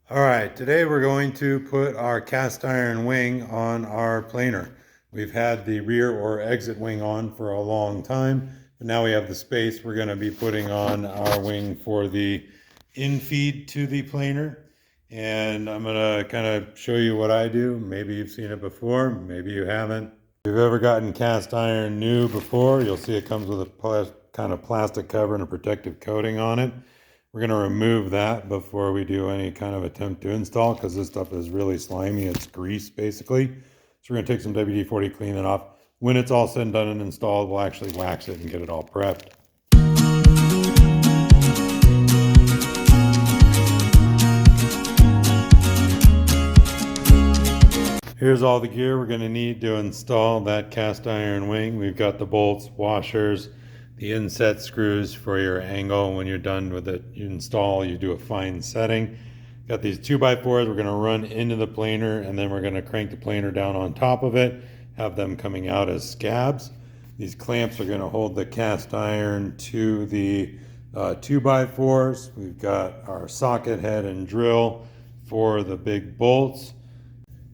All right, today we're going to put our cast iron wing on our planer. We've had the rear or exit wing on for a long time, but now we have the space. We're going to be putting on our wing for the infeed to the planer. And I'm going to kind of show you what I do. Maybe you've seen it before, maybe you haven't. If you've ever gotten cast iron new before, you'll see it comes with a kind of plastic cover and a protective coating on it. We're going to remove that before we do any kind of attempt to install because this stuff is really slimy. It's grease basically. So we're going to take some WD-40, clean it off. When it's all said and done and installed, we'll actually wax it and get it all prepped. Here's all the gear we're going to need to install that cast iron wing. We've got the bolts, washers, the inset screws for your angle. When you're done with it, you install, you do a fine setting. Got these 2x4s we're going to run into the planer, and then we're going to crank the planer down on top of it, have them coming out as scabs. These clamps are going to hold the cast iron to the 2x4s. We've got our socket head and drill for the big bolts.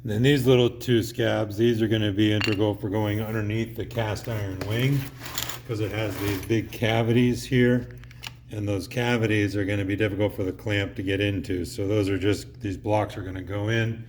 And then these little two scabs, these are going to be integral for going underneath the cast iron wing because it has these big cavities here, and those cavities are going to be difficult for the clamp to get into. So those are just, these blocks are going to go in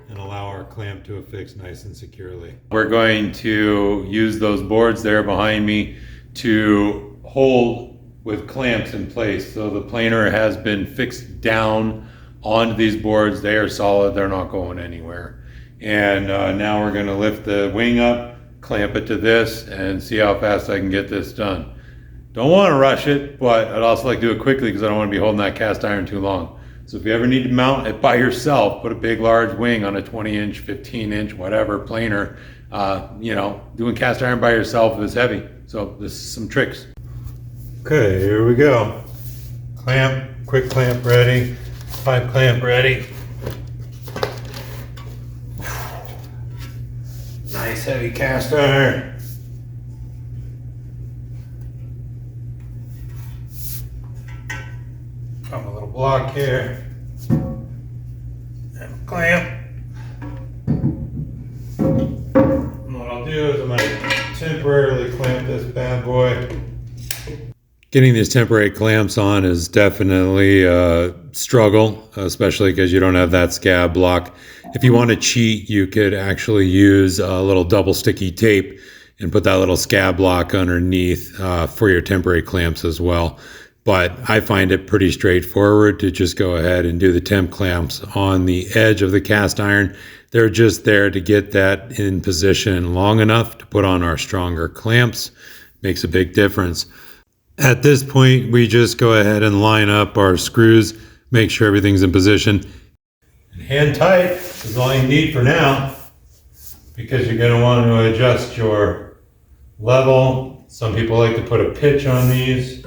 and allow our clamp to affix nice and securely. We're going to use those boards there behind me to hold with clamps in place. So the planer has been fixed down onto these boards. They are solid, they're not going anywhere. And now we're going to lift the wing up, clamp it to this, and see how fast I can get this done. Don't want to rush it, but I'd also like to do it quickly because I don't want to be holding that cast iron too long. So if you ever need to mount it by yourself, put a big large wing on a 20-inch, 15-inch, whatever planer. Doing cast iron by yourself is heavy. So this is some tricks. Okay, here we go. Clamp, quick clamp ready, pipe clamp ready. Nice heavy cast iron. Got my little block here. And a clamp. And what I'll do is I'm going to temporarily clamp this bad boy. Getting these temporary clamps on is definitely a struggle, especially because you don't have that scab block. If you want to cheat, you could actually use a little double sticky tape and put that little scab block underneath for your temporary clamps as well. But I find it pretty straightforward to just go ahead and do the temp clamps on the edge of the cast iron. They're just there to get that in position long enough to put on our stronger clamps. Makes a big difference. At this point, we just go ahead and line up our screws, make sure everything's in position. Hand tight is all you need for now, because you're going to want to adjust your level. Some people like to put a pitch on these.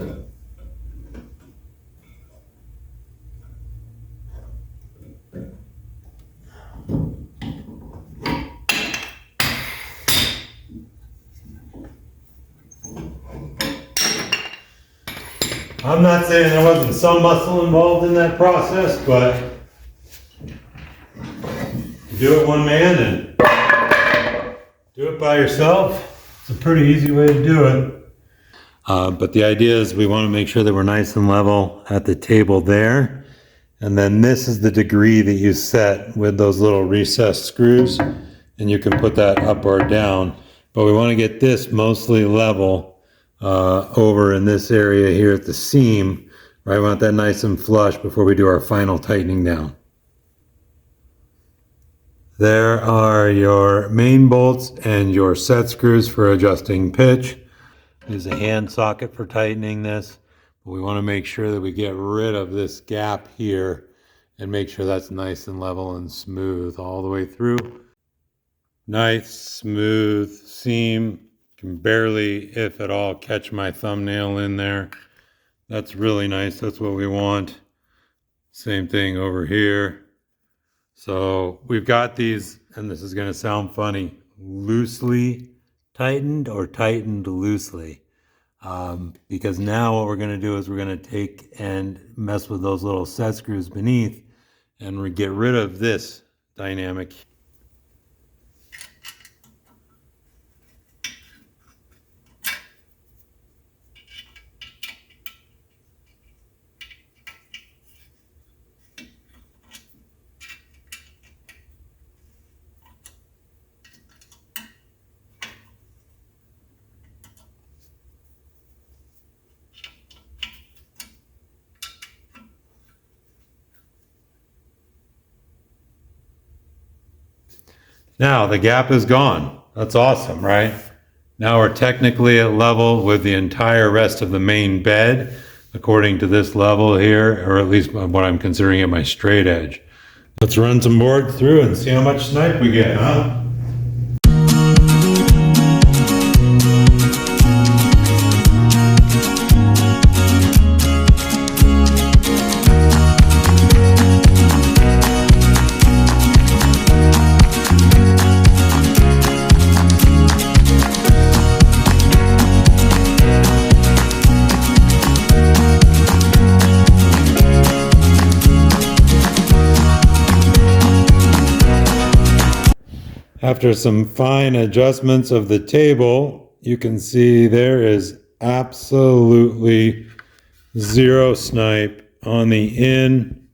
I'm not saying there wasn't some muscle involved in that process, but you do it one man and do it by yourself. It's a pretty easy way to do it. But the idea is we want to make sure that we're nice and level at the table there. And then this is the degree that you set with those little recessed screws. And you can put that up or down. But we want to get this mostly level over in this area here at the seam. Right, we want that nice and flush before we do our final tightening down. There are your main bolts and your set screws for adjusting pitch. Use a hand socket for tightening this. But we want to make sure that we get rid of this gap here and make sure that's nice and level and smooth all the way through. Nice, smooth seam. Can barely, if at all, catch my thumbnail in there. That's really nice. That's what we want. Same thing over here. So we've got these, and this is going to sound funny, loosely tightened or tightened loosely. Because now what we're going to do is we're going to take and mess with those little set screws beneath and we get rid of this dynamic. Now the gap is gone. That's awesome, right? Now we're technically at level with the entire rest of the main bed, according to this level here, or at least what I'm considering it my straight edge. Let's run some boards through and see how much snipe we get, huh? After some fine adjustments of the table, you can see there is absolutely zero snipe on the in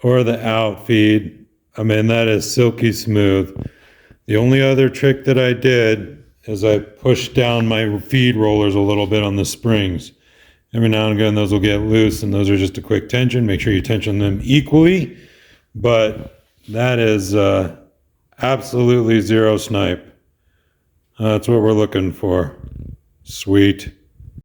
or the out feed. I mean, that is silky smooth. The only other trick that I did is I pushed down my feed rollers a little bit on the springs. Every now and again, those will get loose, and those are just a quick tension. Make sure you tension them equally, but that is absolutely zero snipe. That's what we're looking for. Sweet.